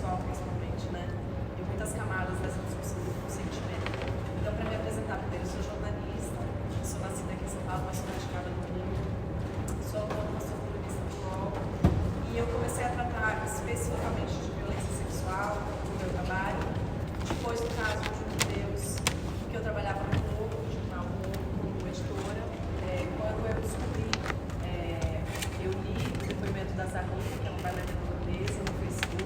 sexual principalmente, né? E muitas camadas dessa discussão do consentimento. Então, para me apresentar primeiro, eu sou jornalista, sou nascida aqui em São Paulo, mas sou radicada no Rio, sou autônoma, sou colunista do UOL, e eu comecei a tratar especificamente de violência sexual no meu trabalho, depois do caso de João de Deus, que eu trabalhava no Globo, no jornal Globo, como editora. Quando eu descobri, eu li o depoimento da Zahira, que é uma bailarina holandesa, no Facebook,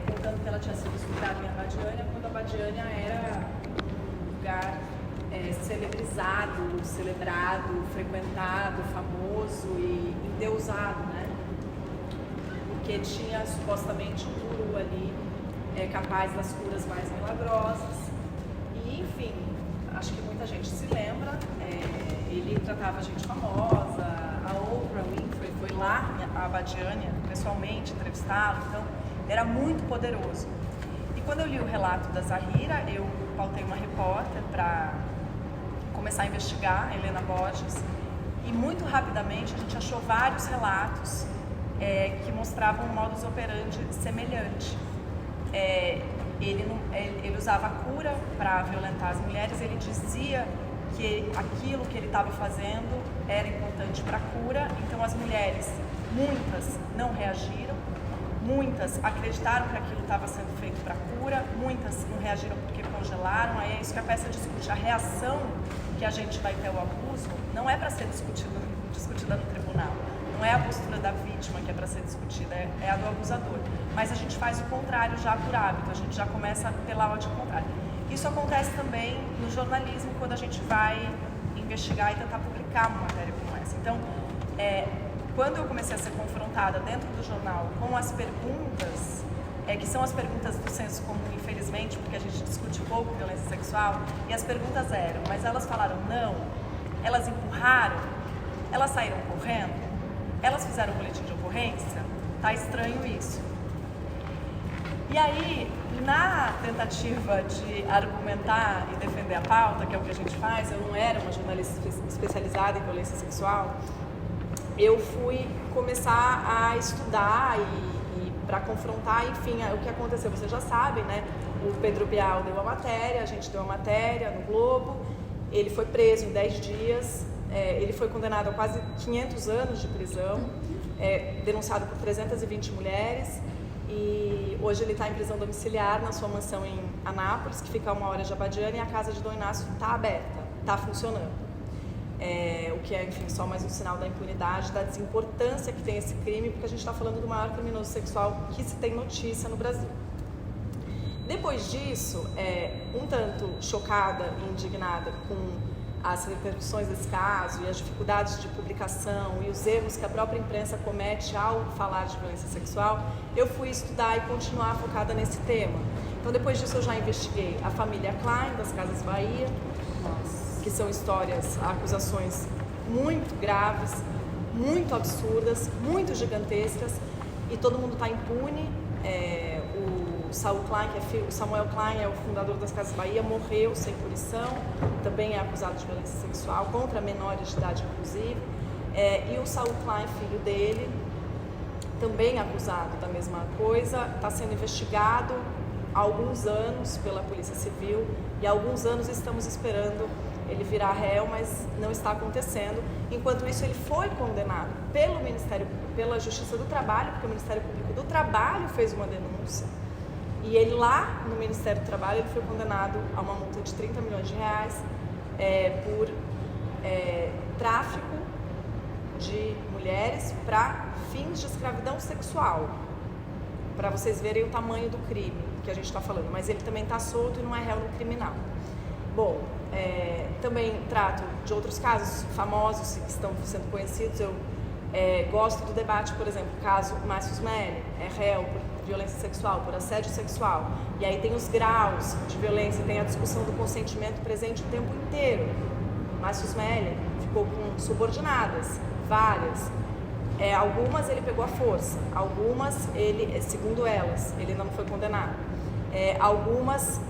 contando que ela tinha sido estuprada em Abadiânia, quando Abadiânia era um lugar celebrizado, celebrado, frequentado, famoso e endeusado, né? Porque tinha supostamente um guru ali, capaz das curas mais milagrosas. E, enfim, acho que muita gente se lembra, ele tratava gente famosa, a Oprah Winfrey foi lá a Abadiânia pessoalmente entrevistá-lo, então era muito poderoso. E quando eu li o relato da Zahira, eu pautei uma repórter para começar a investigar, Helena Borges, e muito rapidamente a gente achou vários relatos que mostravam um modus operandi semelhante. Ele usava a cura para violentar as mulheres, ele dizia que aquilo que ele estava fazendo era importante para a cura, então as mulheres, muitas não reagiram, muitas acreditaram que aquilo estava sendo feito para cura, muitas não reagiram porque congelaram. Aí é isso que a peça discute, a reação que a gente vai ter ao abuso não é para ser discutida no tribunal. Não é a postura da vítima que é para ser discutida, é a do abusador. Mas a gente faz o contrário já por hábito, a gente já começa pela ótica contrária. Isso acontece também no jornalismo, quando a gente vai investigar e tentar publicar uma matéria como essa. Então, quando eu comecei a ser confrontada dentro do jornal com as perguntas, que são as perguntas do senso comum, infelizmente, porque a gente discute pouco violência sexual, e as perguntas eram, mas elas falaram não, elas empurraram, elas saíram correndo, elas fizeram um boletim de ocorrência? Tá estranho isso. E aí, na tentativa de argumentar e defender a pauta, que é o que a gente faz, eu não era uma jornalista especializada em violência sexual, eu fui começar a estudar e para confrontar, enfim, o que aconteceu. Vocês já sabem, né? O Pedro Bial deu a matéria, a gente deu a matéria no Globo, ele foi preso em 10 dias, ele foi condenado a quase 500 anos de prisão, denunciado por 320 mulheres, e hoje ele está em prisão domiciliar na sua mansão em Anápolis, que fica a 1 hora de Abadiânia, e a casa de Dom Inácio está aberta, está funcionando. O que é, enfim, só mais um sinal da impunidade, da desimportância que tem esse crime, porque a gente está falando do maior criminoso sexual que se tem notícia no Brasil. Depois disso, um tanto chocada e indignada com as repercussões desse caso e as dificuldades de publicação e os erros que a própria imprensa comete ao falar de violência sexual, eu fui estudar e continuar focada nesse tema. Então, depois disso, eu já investiguei a família Klein, das Casas Bahia, que são histórias, acusações muito graves, muito absurdas, muito gigantescas, e todo mundo está impune. O Samuel Klein é o fundador das Casas Bahia, morreu sem punição, também é acusado de violência sexual, contra menores de idade, inclusive. E o Saul Klein, filho dele, também é acusado da mesma coisa, está sendo investigado há alguns anos pela Polícia Civil, e há alguns anos estamos esperando ele virar réu, mas não está acontecendo. Enquanto isso, ele foi condenado pela Justiça do Trabalho, porque o Ministério Público do Trabalho fez uma denúncia, e ele lá no Ministério do Trabalho ele foi condenado a uma multa de 30 milhões de reais por tráfico de mulheres para fins de escravidão sexual, para vocês verem o tamanho do crime que a gente está falando. Mas ele também está solto e não é réu no criminal. Bom, também trato de outros casos famosos que estão sendo conhecidos. Eu gosto do debate, por exemplo, o caso Márcio Smelly, é réu por violência sexual, por assédio sexual. E aí tem os graus de violência, tem a discussão do consentimento presente o tempo inteiro. Márcio Smelly ficou com subordinadas, várias. Algumas ele pegou à força, algumas ele, segundo elas, ele não foi condenado. Algumas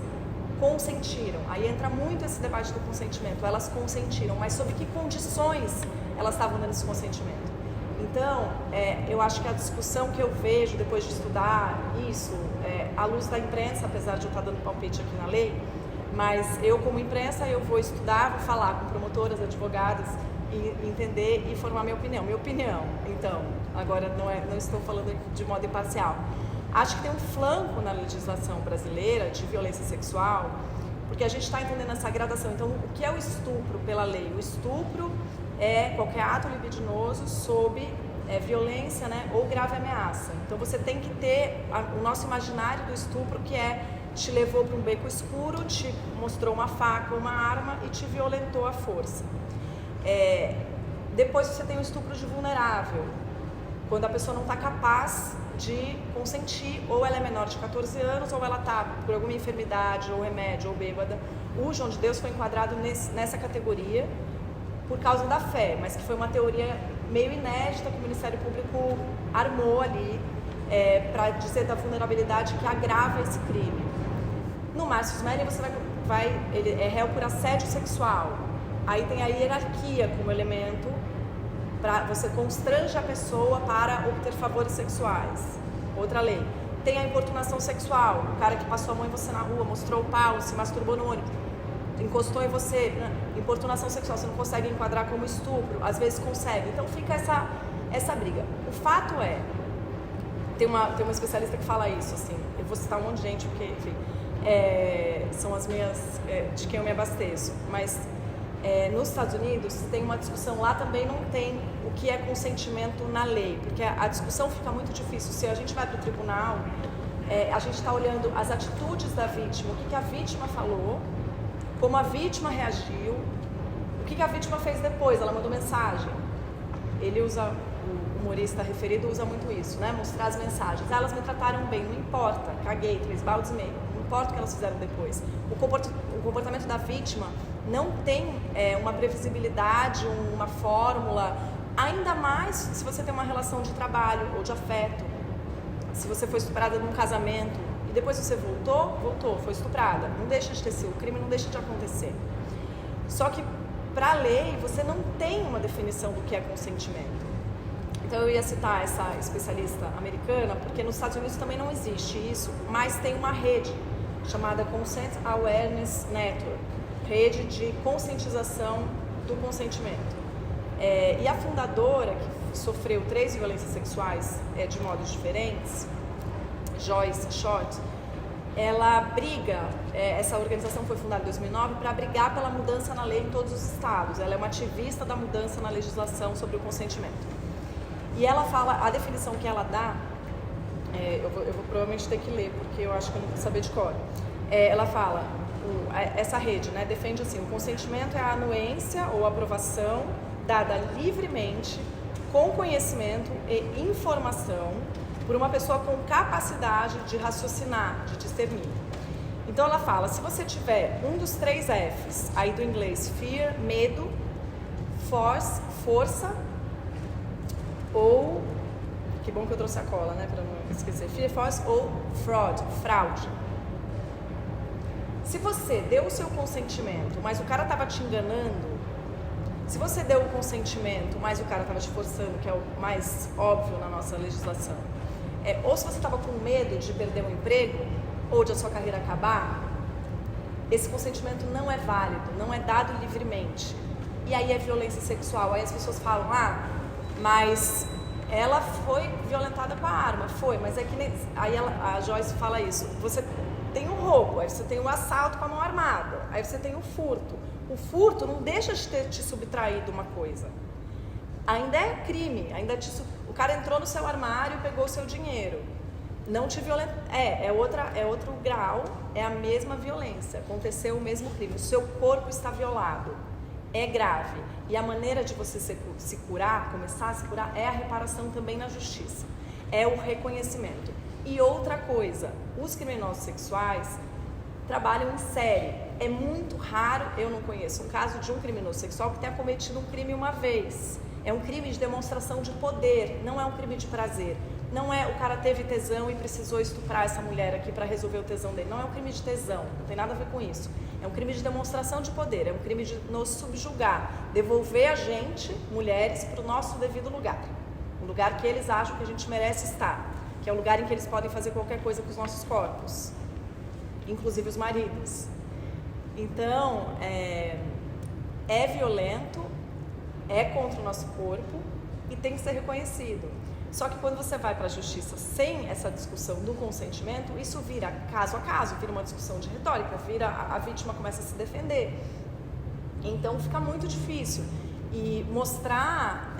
consentiram. Aí entra muito esse debate do consentimento. Elas consentiram, mas sob que condições elas estavam dando esse consentimento? Então, eu acho que a discussão que eu vejo depois de estudar isso, à luz da imprensa, apesar de eu estar dando palpite aqui na lei, mas eu como imprensa, eu vou estudar, vou falar com promotoras, advogadas, e entender e formar minha opinião. Minha opinião, então, agora não estou falando de modo imparcial. Acho que tem um flanco na legislação brasileira de violência sexual, porque a gente está entendendo essa gradação. Então, o que é o estupro pela lei? O estupro é qualquer ato libidinoso sob violência, né, ou grave ameaça. Então, você tem que ter o nosso imaginário do estupro, que te levou para um beco escuro, te mostrou uma faca, uma arma e te violentou à força. Depois você tem o estupro de vulnerável, quando a pessoa não está capaz de consentir, ou ela é menor de 14 anos, ou ela está por alguma enfermidade, ou remédio, ou bêbada. O João de Deus foi enquadrado nessa categoria por causa da fé, mas que foi uma teoria meio inédita que o Ministério Público armou ali para dizer da vulnerabilidade que agrava esse crime. No Márcio Smelly você ele é réu por assédio sexual. Aí tem a hierarquia como elemento, você constrange a pessoa para obter favores sexuais. Outra lei. Tem a importunação sexual, o cara que passou a mão em você na rua, mostrou o pau, se masturbou no ônibus, encostou em você. Importunação sexual, você não consegue enquadrar como estupro, às vezes consegue. Então fica essa briga. O fato tem uma especialista que fala isso, assim, eu vou citar um monte de gente, porque, enfim, são as minhas, de quem eu me abasteço, mas nos Estados Unidos tem uma discussão, lá também não tem o que é consentimento na lei, porque a discussão fica muito difícil. Se a gente vai para o tribunal, a gente está olhando as atitudes da vítima, o que a vítima falou, como a vítima reagiu, o que a vítima fez depois, ela mandou mensagem. Ele usa, o humorista referido usa muito isso, né? Mostrar as mensagens. Elas me trataram bem, não importa, caguei, 3 baldes e meio, não importa o que elas fizeram depois. O comportamento da vítima não tem uma previsibilidade, uma fórmula, ainda mais se você tem uma relação de trabalho ou de afeto. Se você foi estuprada num casamento e depois você voltou, foi estuprada, não deixa de ter sido, o crime não deixa de acontecer. Só que para a lei você não tem uma definição do que é consentimento. Então eu ia citar essa especialista americana, porque nos Estados Unidos também não existe isso, mas tem uma rede chamada Consent Awareness Network, rede de conscientização do consentimento. E a fundadora, que sofreu 3 violências sexuais de modos diferentes, Joyce Short, ela briga, essa organização foi fundada em 2009 para brigar pela mudança na lei em todos os estados. Ela é uma ativista da mudança na legislação sobre o consentimento. E ela fala, a definição que ela dá, eu vou provavelmente ter que ler, porque eu acho que eu não vou saber de cor. Ela fala, essa rede, né, defende assim: o consentimento é a anuência ou aprovação dada livremente, com conhecimento e informação, por uma pessoa com capacidade de raciocinar, de discernir. Então ela fala, se você tiver um dos 3 Fs, aí do inglês, fear, medo, force, força, ou, que bom que eu trouxe a cola, né, para não esquecer, fear, force, ou fraud, fraude. Se você deu o seu consentimento, mas o cara estava te enganando, se você deu o consentimento, mas o cara estava te forçando, que é o mais óbvio na nossa legislação, ou se você estava com medo de perder um emprego, ou de a sua carreira acabar, esse consentimento não é válido, não é dado livremente. E aí é violência sexual. Aí as pessoas falam, mas ela foi violentada com a arma. Foi, mas é que nem... Aí a Joyce fala isso, você tem um roubo, aí você tem um assalto com a mão armada, aí você tem um furto. O furto não deixa de ter te subtraído uma coisa. Ainda é crime, o cara entrou no seu armário e pegou o seu dinheiro. Não te violentou. É outro grau, é a mesma violência. Aconteceu o mesmo crime. O seu corpo está violado. É grave. E a maneira de você se curar, começar a se curar, é a reparação também na justiça. É o reconhecimento. E outra coisa, os criminosos sexuais trabalham em série. É muito raro, eu não conheço um caso de um criminoso sexual que tenha cometido um crime uma vez. É um crime de demonstração de poder, não é um crime de prazer. Não é o cara teve tesão e precisou estuprar essa mulher aqui para resolver o tesão dele. Não é um crime de tesão, não tem nada a ver com isso. É um crime de demonstração de poder, é um crime de nos subjugar, devolver a gente, mulheres, para o nosso devido lugar. lugar que eles acham que a gente merece estar, que é o lugar em que eles podem fazer qualquer coisa com os nossos corpos, inclusive os maridos. Então, é violento, é contra o nosso corpo e tem que ser reconhecido. Só que quando você vai para a justiça sem essa discussão do consentimento, isso vira caso a caso, vira uma discussão de retórica, a vítima começa a se defender. Então fica muito difícil. E mostrar,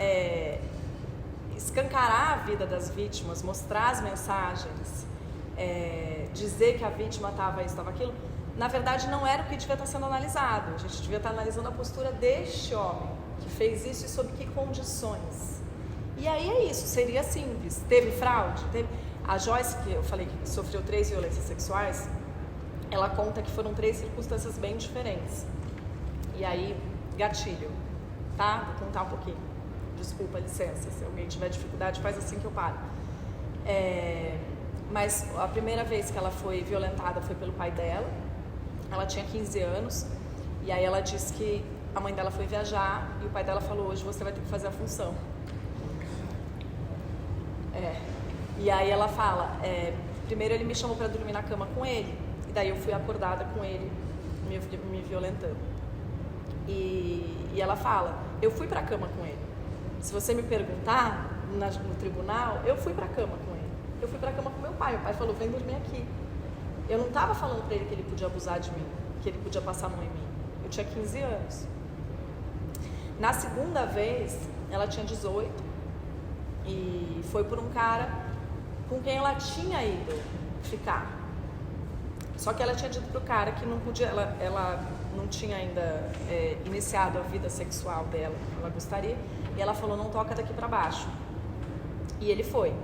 escancarar a vida das vítimas, mostrar as mensagens, dizer que a vítima estava isso, estava aquilo, na verdade não era o que devia estar sendo analisado. A gente devia estar analisando a postura deste homem que fez isso e sob que condições. E aí é isso, seria simples. Teve fraude? Teve. A Joyce, que eu falei que sofreu 3 violências sexuais, ela conta que foram 3 circunstâncias bem diferentes. E aí, gatilho, tá? Vou contar um pouquinho. Desculpa, licença, se alguém tiver dificuldade, faz assim que eu paro. Mas a primeira vez que ela foi violentada foi pelo pai dela. Ela tinha 15 anos. E aí ela disse que a mãe dela foi viajar e o pai dela falou: hoje você vai ter que fazer a função. E aí ela fala, primeiro ele me chamou para dormir na cama com ele, e daí eu fui acordada com ele me violentando. E ela fala, eu fui para a cama com ele. Se você me perguntar no tribunal, eu fui para a cama com ele. Eu fui para a cama com meu pai. O pai falou, vem dormir aqui. Eu não estava falando para ele que ele podia abusar de mim, que ele podia passar a mão em mim. Eu tinha 15 anos. Na segunda vez, ela tinha 18 e foi por um cara com quem ela tinha ido ficar. Só que ela tinha dito pro cara que não podia, ela não tinha ainda iniciado a vida sexual dela, ela gostaria, e ela falou, não toca daqui para baixo. E ele foi.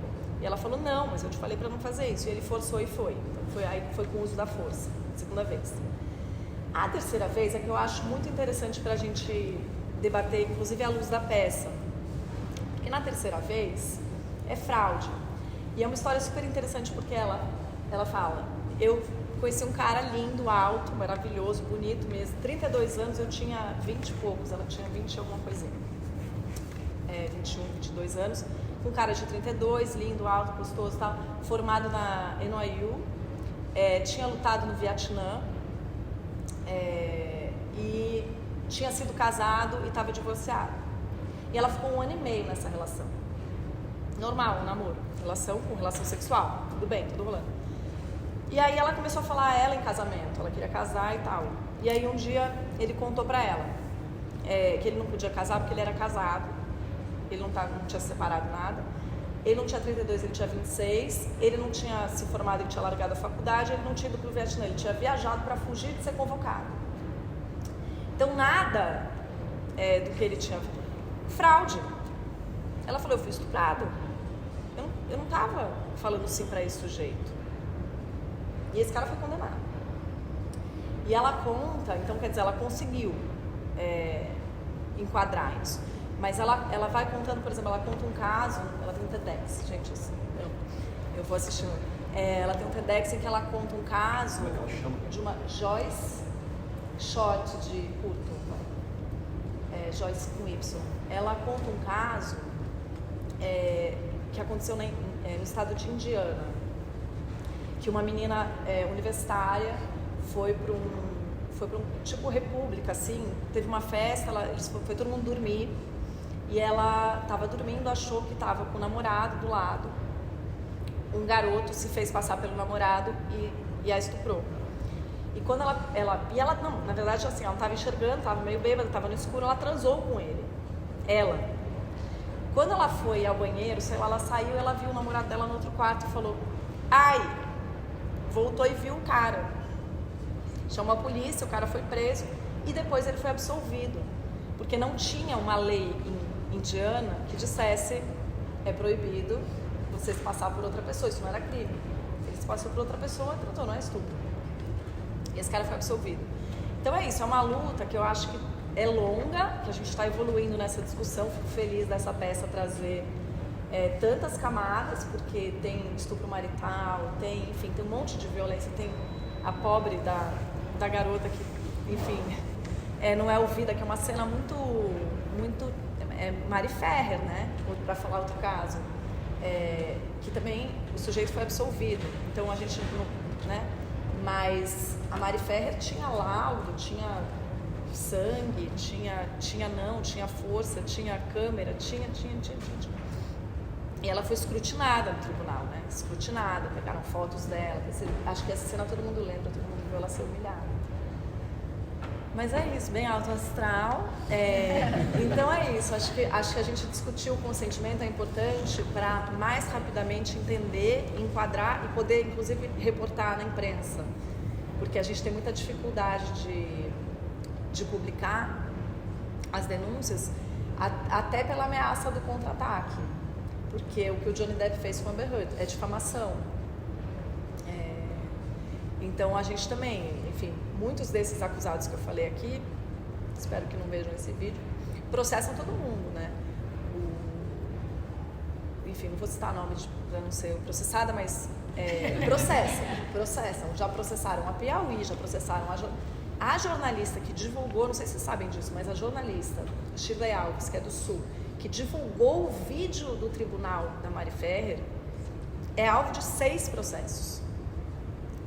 E ela falou, não, mas eu te falei para não fazer isso. E ele forçou e foi. Então foi com o uso da força, segunda vez. A terceira vez é que eu acho muito interessante pra gente debater, inclusive à luz da peça. Porque na terceira vez é fraude. E é uma história super interessante porque ela fala, eu conheci um cara lindo, alto, maravilhoso, bonito mesmo, 32 anos, eu tinha 20 e poucos, ela tinha 20 e alguma coisinha, 21, 22 anos, um cara de 32, lindo, alto, gostoso, tal, formado na NYU, tinha lutado no Vietnã, e tinha sido casado e estava divorciado. E ela ficou 1 ano e meio nessa relação. Normal, um namoro, relação sexual, tudo bem, tudo rolando. E aí ela começou a falar a ela em casamento, ela queria casar e tal. E aí um dia ele contou pra ela que ele não podia casar porque ele era casado, ele não tinha se separado nada, ele não tinha 32, ele tinha 26, ele não tinha se formado, ele tinha largado a faculdade, ele não tinha ido pro Vietnã, ele tinha viajado para fugir de ser convocado. Então nada do que ele tinha... Fraude. Ela falou, eu fui estuprado. Eu não estava falando sim para esse sujeito. E esse cara foi condenado. E ela conta, então quer dizer, ela conseguiu enquadrar isso. Mas ela vai contando, por exemplo, ela conta um caso, ela tem um TEDx, gente, assim, eu vou assistindo. Ela tem um TEDx em que ela conta um caso de uma Joyce Short de curto, Joyce com Y. Ela conta um caso que aconteceu no estado de Indiana, que uma menina universitária foi para um tipo república, assim, teve uma festa, foi todo mundo dormir, e ela estava dormindo, achou que estava com o namorado do lado, um garoto se fez passar pelo namorado e a estuprou. E quando ela não, na verdade assim, ela estava enxergando, estava meio bêbada, estava no escuro, ela transou com ele, Quando ela foi ao banheiro, sei lá, ela saiu, ela viu o namorado dela no outro quarto e falou, ai, voltou e viu o cara. Chamou a polícia, o cara foi preso e depois ele foi absolvido, porque não tinha uma lei indiana que dissesse é proibido você se passar por outra pessoa, isso não era crime. Ele se passou por outra pessoa, tratou, não é estupro. E esse cara foi absolvido. Então é isso, é uma luta que eu acho que é longa, que a gente está evoluindo nessa discussão. Fico feliz dessa peça trazer tantas camadas, porque tem estupro marital, tem um monte de violência, tem a pobre da garota que, enfim, não é ouvida, que é uma cena muito Mari Ferrer, né? Para falar outro caso, que também o sujeito foi absolvido. Então a gente, né? Mas a Mari Ferrer tinha laudo, tinha sangue, tinha força, tinha câmera, tinha. E ela foi escrutinada no tribunal, né? Escrutinada, pegaram fotos dela. Acho que essa cena todo mundo lembra, todo mundo viu ela ser humilhada. Mas é isso, bem alto astral. Então é isso, acho que a gente discutiu o consentimento é importante para mais rapidamente entender, enquadrar e poder, inclusive, reportar na imprensa. Porque a gente tem muita dificuldade de publicar as denúncias, até pela ameaça do contra-ataque. Porque o que o Johnny Depp fez com a Amber Heard é difamação. Então a gente também, enfim, muitos desses acusados que eu falei aqui, espero que não vejam esse vídeo, processam todo mundo, né? Enfim, não vou citar nome para não ser processada, mas processam. Já processaram a Piauí, já processaram a jornalista que divulgou, não sei se vocês sabem disso, mas a jornalista Shirley Alves, que é do Sul, que divulgou o vídeo do tribunal da Mari Ferrer, é alvo de 6 processos.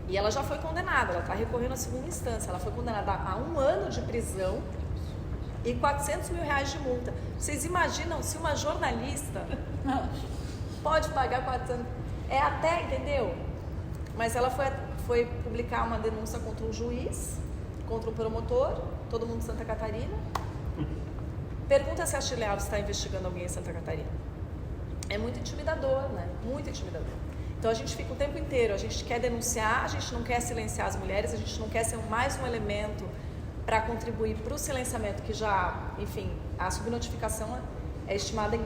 E ela já foi condenada, ela está recorrendo à segunda instância. Ela foi condenada a 1 ano de prisão e R$400 mil de multa. Vocês imaginam se uma jornalista pode pagar 400? Até, entendeu? Mas ela foi publicar uma denúncia contra um juiz, contra um promotor, todo mundo de Santa Catarina. Pergunta se a Shirley Alves está investigando alguém em Santa Catarina. É muito intimidador, né? Muito intimidador. Então a gente fica o tempo inteiro, a gente quer denunciar, a gente não quer silenciar as mulheres, a gente não quer ser mais um elemento para contribuir para o silenciamento, que já, enfim, a subnotificação é estimada,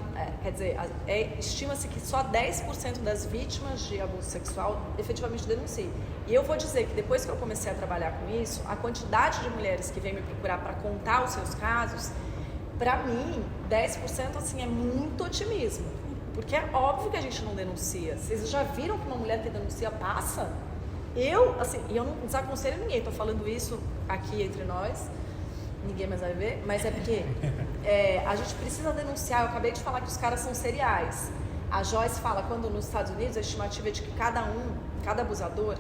estima-se que só 10% das vítimas de abuso sexual efetivamente denunciam. E eu vou dizer que depois que eu comecei a trabalhar com isso, a quantidade de mulheres que vêm me procurar para contar os seus casos, para mim, 10% assim, é muito otimismo. Porque é óbvio que a gente não denuncia. Vocês já viram que uma mulher que denuncia passa? Eu não desaconselho ninguém, estou falando isso aqui entre nós, ninguém mais vai ver, mas é porque a gente precisa denunciar. Eu acabei de falar que os caras são seriais. A Joyce fala, quando nos Estados Unidos a estimativa é de que cada abusador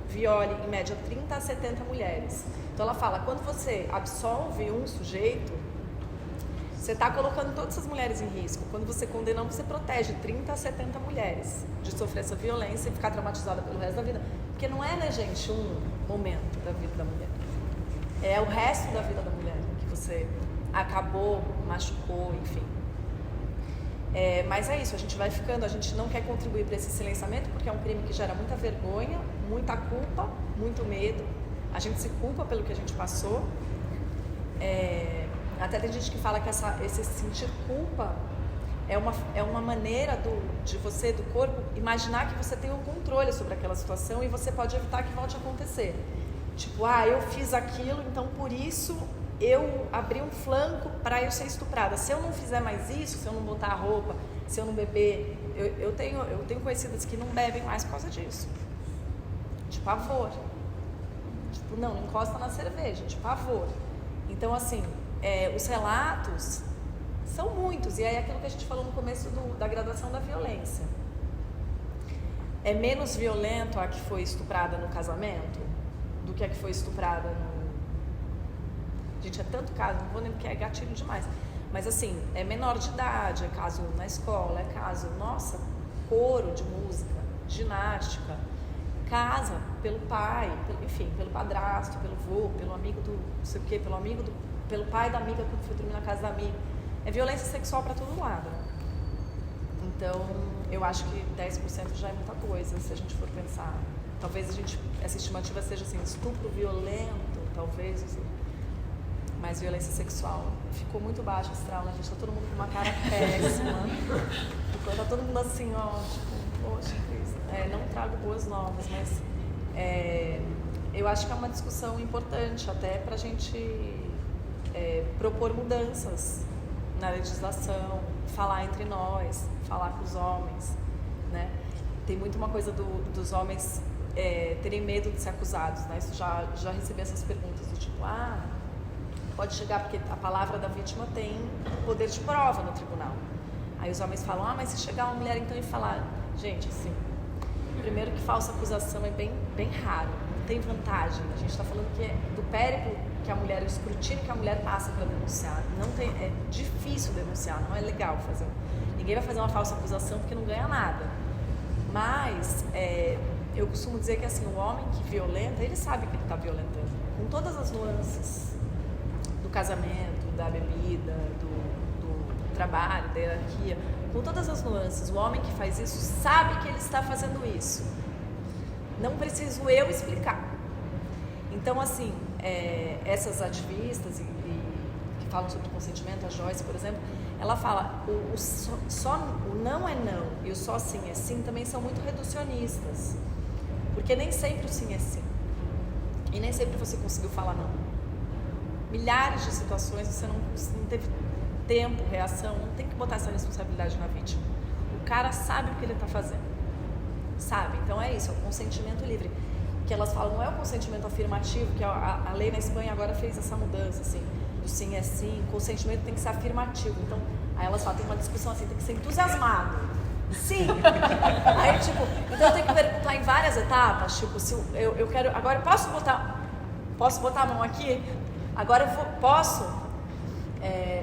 viole em média 30 a 70 mulheres. Então ela fala, quando você absolve um sujeito, você está colocando todas essas mulheres em risco. Quando você condena, você protege 30 a 70 mulheres de sofrer essa violência e ficar traumatizada pelo resto da vida. Porque não é, né, gente, um momento da vida da mulher. É o resto da vida da mulher que você acabou, machucou, enfim. Mas é isso, a gente vai ficando, a gente não quer contribuir para esse silenciamento porque é um crime que gera muita vergonha, muita culpa, muito medo. A gente se culpa pelo que a gente passou. Até tem gente que fala que esse sentir culpa é uma maneira do corpo, imaginar que você tem o controle sobre aquela situação e você pode evitar que volte a acontecer. Tipo, eu fiz aquilo, então por isso eu abri um flanco para eu ser estuprada. Se eu não fizer mais isso, se eu não botar a roupa, se eu não beber, eu tenho conhecidas que não bebem mais por causa disso. De pavor. Tipo, não encosta na cerveja, de pavor. Então, assim, os relatos são muitos, e aí é aquilo que a gente falou no começo da gradação da violência. É menos violento a que foi estuprada no casamento do que a que foi estuprada no... Gente, é tanto caso, não vou nem porque é gatilho demais, mas assim, é menor de idade, é caso na escola, é caso, coro de música, ginástica, casa pelo pai, pelo padrasto, pelo vô, pelo amigo do não sei o quê, pelo pai da amiga quando foi dormir na casa da amiga. É violência sexual para todo lado. Então, eu acho que 10% já é muita coisa, se a gente for pensar. Talvez essa estimativa seja assim, estupro violento, talvez, assim. Mas violência sexual ficou muito baixo astral, né? A gente tá todo mundo com uma cara péssima. Tá todo mundo assim, poxa, não trago boas novas, mas eu acho que é uma discussão importante até pra gente propor mudanças na legislação, falar entre nós, falar com os homens, né? Tem muito uma coisa dos homens terem medo de ser acusados, né? Isso já recebi essas perguntas do tipo, pode chegar, porque a palavra da vítima tem poder de prova no tribunal. Aí os homens falam, mas se chegar uma mulher então e falar, gente, assim, primeiro que falsa acusação é bem raro, não tem vantagem. A gente está falando que é do périplo que a mulher, o escrutínio que a mulher passa para denunciar. Não tem, é difícil denunciar, não é legal fazer. Ninguém vai fazer uma falsa acusação porque não ganha nada. Mas eu costumo dizer que assim, o homem que violenta, ele sabe que ele está violentando, com todas as nuances do casamento, da bebida, do trabalho, da hierarquia, com todas as nuances. O homem que faz isso sabe que ele está fazendo isso. Não preciso eu explicar. Então, assim, essas ativistas que falam sobre consentimento, a Joyce, por exemplo, ela fala, o não é não e o só sim é sim também são muito reducionistas. Porque nem sempre o sim é sim. E nem sempre você conseguiu falar não. Milhares de situações você não teve tempo, reação, não tem que botar essa responsabilidade na vítima. O cara sabe o que ele está fazendo. Sabe? Então é isso, é o consentimento livre. Que elas falam, não é o consentimento afirmativo, que a lei na Espanha agora fez essa mudança, assim, do sim é sim, o consentimento tem que ser afirmativo. Então, aí elas falam, tem uma discussão assim, tem que ser entusiasmado. Sim! Aí, tipo, então eu tenho que perguntar em várias etapas, tipo, se eu quero, agora posso botar a mão aqui? Agora posso?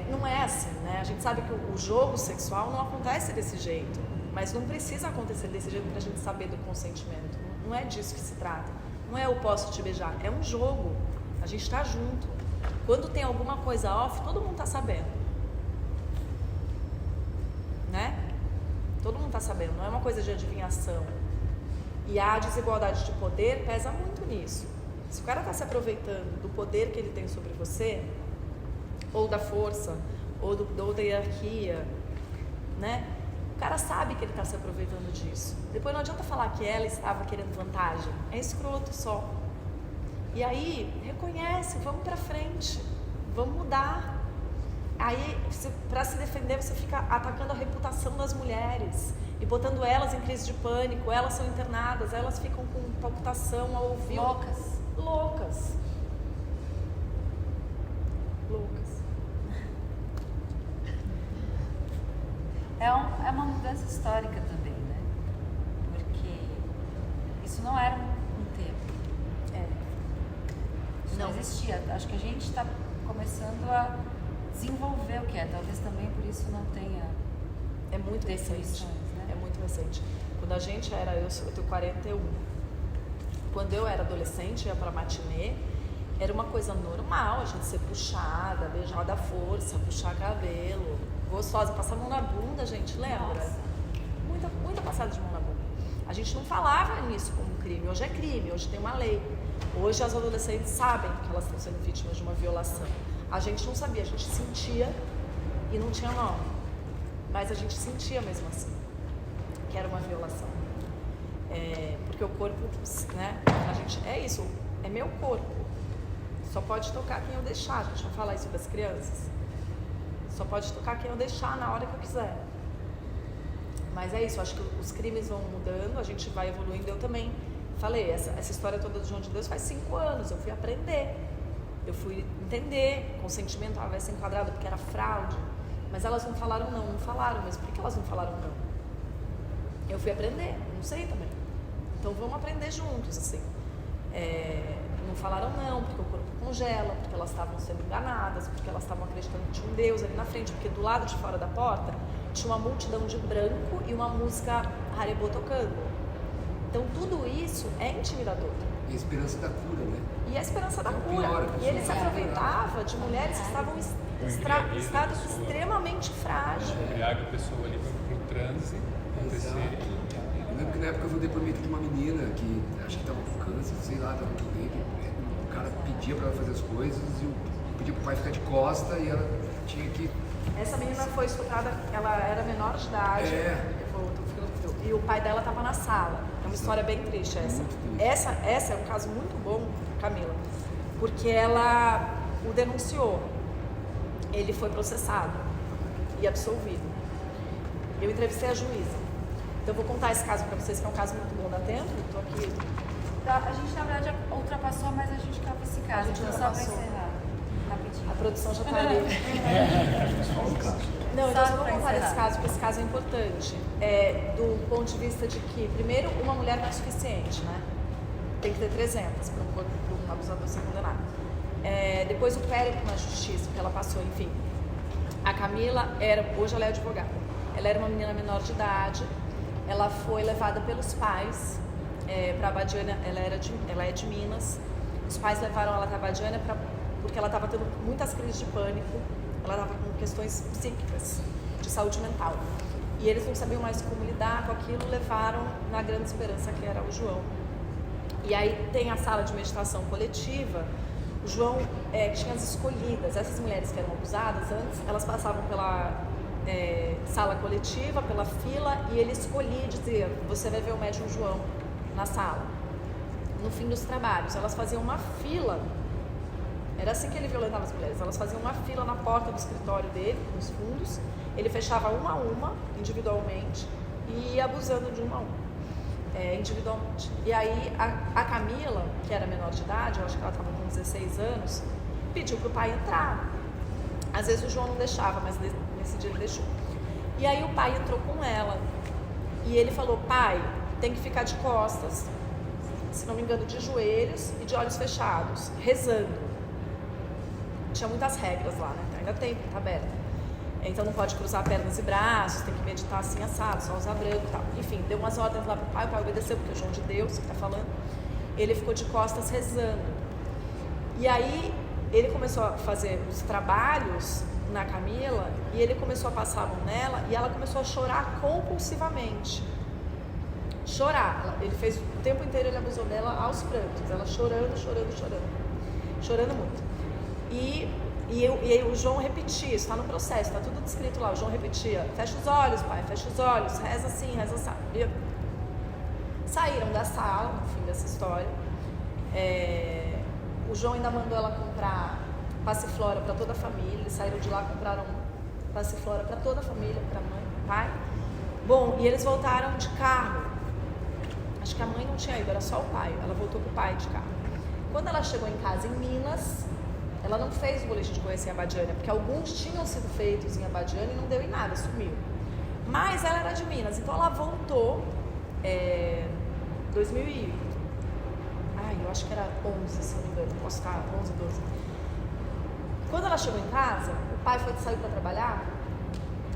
Não é assim, né? A gente sabe que o jogo sexual não acontece desse jeito, mas não precisa acontecer desse jeito pra gente saber do consentimento. Não é disso que se trata. Não é eu posso te beijar, é um jogo. A gente tá junto. Quando tem alguma coisa off, todo mundo tá sabendo. Né? Todo mundo tá sabendo, não é uma coisa de adivinhação. E a desigualdade de poder pesa muito nisso. Se o cara tá se aproveitando do poder que ele tem sobre você, ou da força, ou da hierarquia, né? O cara sabe que ele está se aproveitando disso. Depois não adianta falar que ela estava querendo vantagem. É escroto só. E aí, reconhece, vamos pra frente. Vamos mudar. Aí, para se defender, você fica atacando a reputação das mulheres e botando elas em crise de pânico. Elas são internadas, elas ficam com palpitação ao ouvir. Loucas. É uma mudança histórica também, né? Porque isso não era um tema. Isso não existia. Acho que a gente está começando a desenvolver o que é. Talvez também por isso não tenha definições, né? É muito recente. Quando a gente era, eu tenho 41. Quando eu era adolescente, ia pra matinê, era uma coisa normal a gente ser puxada, beijada à força, puxar cabelo, gostosa, passar a mão na bunda, gente, lembra? Nossa. Muita passada de mão na bunda. A gente não falava nisso como crime, hoje é crime, hoje tem uma lei. Hoje as adolescentes sabem que elas estão sendo vítimas de uma violação. A gente não sabia, a gente sentia e não tinha nome. Mas a gente sentia mesmo assim, que era uma violação. Porque o corpo, né, a gente, é isso, é meu corpo. Só pode tocar quem eu deixar, a gente vai falar isso das crianças. Só pode tocar quem eu deixar na hora que eu quiser. Mas é isso, acho que os crimes vão mudando, a gente vai evoluindo. Eu também falei, essa história toda do João de Deus faz 5 anos, eu fui aprender. Eu fui entender, consentimento vai ser enquadrado porque era fraude. Mas elas não falaram não falaram, mas por que elas não falaram não? Eu fui aprender, não sei também. Então vamos aprender juntos, assim. Não falaram não, porque o corpo congela, porque elas estavam sendo enganadas, porque elas estavam acreditando que tinha um Deus ali na frente, porque do lado de fora da porta tinha uma multidão de branco e uma música Haribo tocando. Então tudo isso é intimidador. E a esperança da cura, né? E a esperança da cura. Pior, e ele se aproveitava de mulheres que estavam em estado extremamente frágil. Embriaga a pessoa ali pro transe acontecer. Eu lembro que na época eu vi um depoimento de uma menina que acho que estava com câncer, sei lá, estava com dengue. O cara pedia para ela fazer as coisas e pedia pro pai ficar de costa e ela tinha que... Essa menina foi estuprada, ela era menor de idade. E o pai dela estava na sala. É uma história bem triste essa. Essa é um caso muito bom, Camila, porque ela o denunciou. Ele foi processado e absolvido. Eu entrevistei a juíza. Então eu vou contar esse caso para vocês, que é um caso muito bom. Dá tempo? Estou aqui. A gente, na verdade, ultrapassou, mas a gente quer esse caso. Então, só para encerrar. rapidinho. A produção já está ali. Só o caso. Não, Só então eu vou pra contar encerrar. esse caso, porque esse caso é importante. Do ponto de vista de que, primeiro, uma mulher não é suficiente, né? Tem que ter 300 para um abusador ser condenado. Depois o périplo na justiça, que ela passou, enfim. A Camila hoje ela é advogada. Ela era uma menina menor de idade. Ela foi levada pelos pais para a Abadiânia. Ela é de Minas. Os pais levaram ela para a Abadiânia porque ela estava tendo muitas crises de pânico. Ela estava com questões psíquicas, de saúde mental. E eles não sabiam mais como lidar com aquilo, levaram na grande esperança que era o João. E aí tem a sala de meditação coletiva. O João tinha as escolhidas. Essas mulheres que eram abusadas antes, elas passavam pela sala coletiva, pela fila, e ele escolhia e dizia: você vai ver o médium João na sala. No fim dos trabalhos, elas faziam uma fila. Era assim que ele violentava as mulheres. Elas faziam uma fila na porta do escritório dele, nos fundos. Ele fechava uma a uma, individualmente, e ia abusando de uma a uma, individualmente. E aí a Camila, que era menor de idade, eu acho que ela estava com 16 anos, pediu para o pai entrar. Às vezes o João não deixava, mas nesse dia ele deixou. E aí o pai entrou com ela. E ele falou: pai, tem que ficar de costas, se não me engano, de joelhos e de olhos fechados, rezando. Tinha muitas regras lá, né? Ainda tem, porque tá aberto. Então não pode cruzar pernas e braços, tem que meditar assim assado, só usar branco e tal. Enfim, deu umas ordens lá pro pai, o pai obedeceu, porque é o João de Deus que tá falando. Ele ficou de costas rezando. E aí ele começou a fazer os trabalhos na Camila e ele começou a passar a mão nela e ela começou a chorar compulsivamente. Chorar. Ele fez o tempo inteiro, ele abusou dela aos prantos. Ela chorando, chorando, chorando. Chorando muito. E o João repetia, isso está no processo, está tudo descrito lá. O João repetia: fecha os olhos, pai, fecha os olhos, reza assim, reza assim. Saíram da sala, no fim dessa história. O João ainda mandou ela comprar passiflora para toda a família. Eles saíram de lá, compraram passiflora para toda a família, para a mãe, pai. Bom, e eles voltaram de carro. Acho que a mãe não tinha ido, era só o pai. Ela voltou com o pai de carro. Quando ela chegou em casa em Minas, ela não fez o boletim de ocorrência em Abadiânia, porque alguns tinham sido feitos em Abadiânia e não deu em nada, sumiu. Mas ela era de Minas, então ela voltou 2000 eu acho que era 11, se não me engano, posso estar 11, 12. Quando ela chegou em casa, o pai saiu para trabalhar,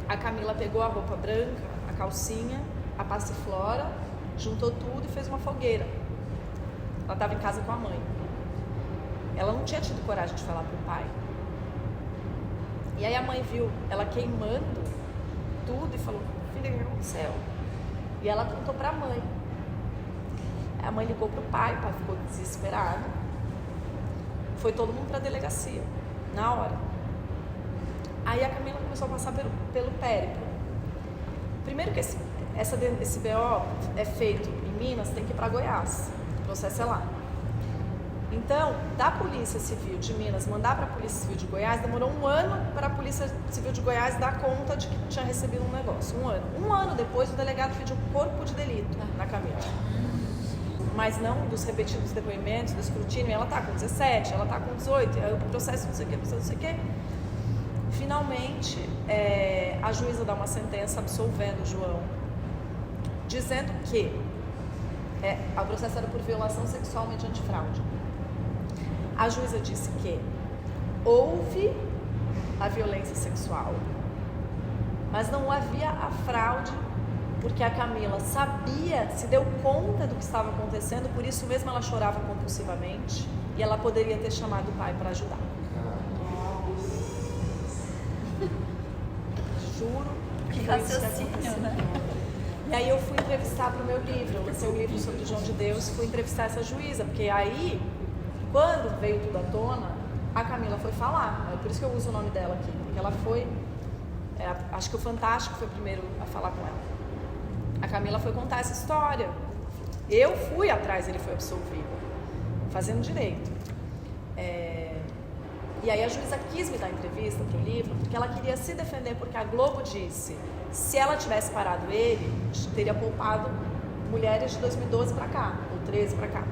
a Camila pegou a roupa branca, a calcinha, a passiflora, juntou tudo e fez uma fogueira. Ela estava em casa com a mãe. Ela não tinha tido coragem de falar pro pai. E aí a mãe viu ela queimando tudo e falou: filha, o que aconteceu? E ela contou pra mãe. A mãe ligou pro pai, o pai ficou desesperado. Foi todo mundo pra delegacia, na hora. Aí a Camila começou a passar pelo périplo. Primeiro que esse BO é feito em Minas, tem que ir pra Goiás. O processo é lá. Então, da Polícia Civil de Minas mandar para a Polícia Civil de Goiás, demorou 1 ano para a Polícia Civil de Goiás dar conta de que tinha recebido um negócio. 1 ano. 1 ano depois, o delegado pediu corpo de delito na Camila. Mas não dos repetidos depoimentos, do escrutínio. Ela está com 17, ela está com 18, o processo não sei o que, não sei o que. Finalmente, a juíza dá uma sentença absolvendo o João, dizendo que o processo era por violação sexual mediante fraude. A juíza disse que houve a violência sexual, mas não havia a fraude, porque a Camila sabia, se deu conta do que estava acontecendo, por isso mesmo ela chorava compulsivamente e ela poderia ter chamado o pai para ajudar. Juro que foi isso que aconteceu. Né? E aí eu fui entrevistar para o meu livro, eu lancei um livro sobre o João de Deus, fui entrevistar essa juíza, porque aí, quando veio tudo à tona, a Camila foi falar, é por isso que eu uso o nome dela aqui, porque ela foi, acho que o Fantástico foi o primeiro a falar com ela. A Camila foi contar essa história, eu fui atrás, ele foi absolvido, fazendo direito. E aí a juíza quis me dar entrevista para o livro, porque ela queria se defender, porque a Globo disse, se ela tivesse parado ele, teria poupado mulheres de 2012 para cá, ou 13 para cá.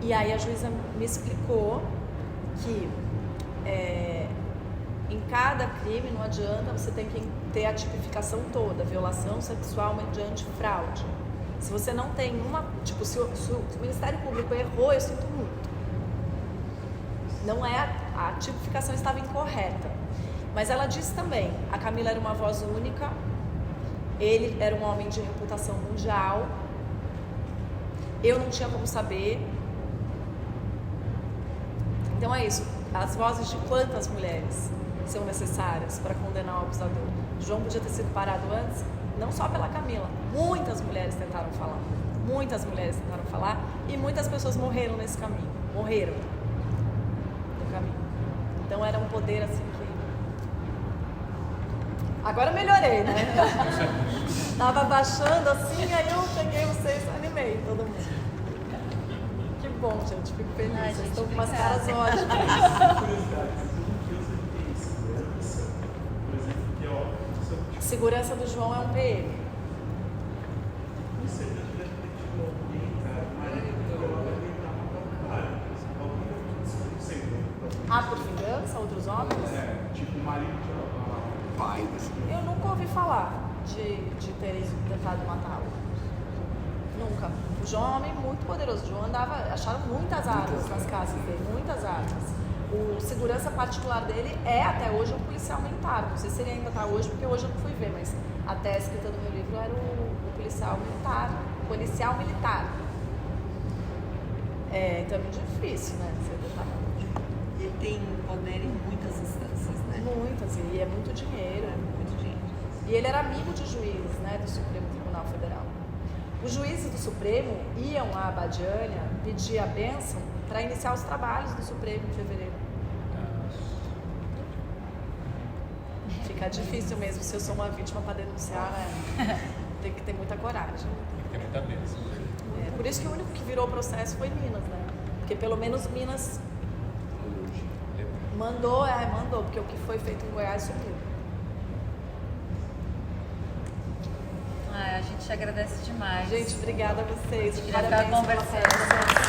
E aí a juíza me explicou que em cada crime não adianta, você tem que ter a tipificação toda, violação sexual mediante fraude. Se você não tem uma, tipo, se o Ministério Público errou, eu sinto muito. Não é, a tipificação estava incorreta. Mas ela disse também, a Camila era uma voz única, ele era um homem de reputação mundial, eu não tinha como saber. Então é isso, as vozes de quantas mulheres são necessárias para condenar o abusador? João podia ter sido parado antes, não só pela Camila, muitas mulheres tentaram falar, e muitas pessoas morreram nesse caminho, morreram no caminho. Então era um poder assim que... Agora melhorei, né? Tava baixando assim, aí eu peguei vocês e animei todo mundo. Que bom, gente, fico feliz. Vocês estão com umas caras ótimas. A segurança do João é um PM. Ah, por vingança? Outros homens? Tipo o marido de pai. Eu nunca ouvi falar de terem tentado matá-lo. Nunca. O João é um homem muito poderoso. O João acharam muitas armas nas casas dele, muitas armas. O segurança particular dele é até hoje um policial militar. Não sei se ele ainda está hoje, porque hoje eu não fui ver, mas até a escrita do meu livro era o policial militar. Então é muito difícil, né? Você tentar. Ele tem poder em muitas instâncias, né? Muitas, e é muito dinheiro. E ele era amigo de juízes, né, do Supremo Tribunal Federal. Os juízes do Supremo iam à Abadiânia pedir a bênção para iniciar os trabalhos do Supremo em fevereiro. Fica difícil mesmo, se eu sou uma vítima para denunciar, né? Tem que ter muita coragem. Tem que ter muita bênção. Por isso que o único que virou o processo foi Minas, né? Porque pelo menos Minas mandou, porque o que foi feito em Goiás sumiu. A gente agradece demais. Gente, obrigada a vocês. Queria ficar conversando.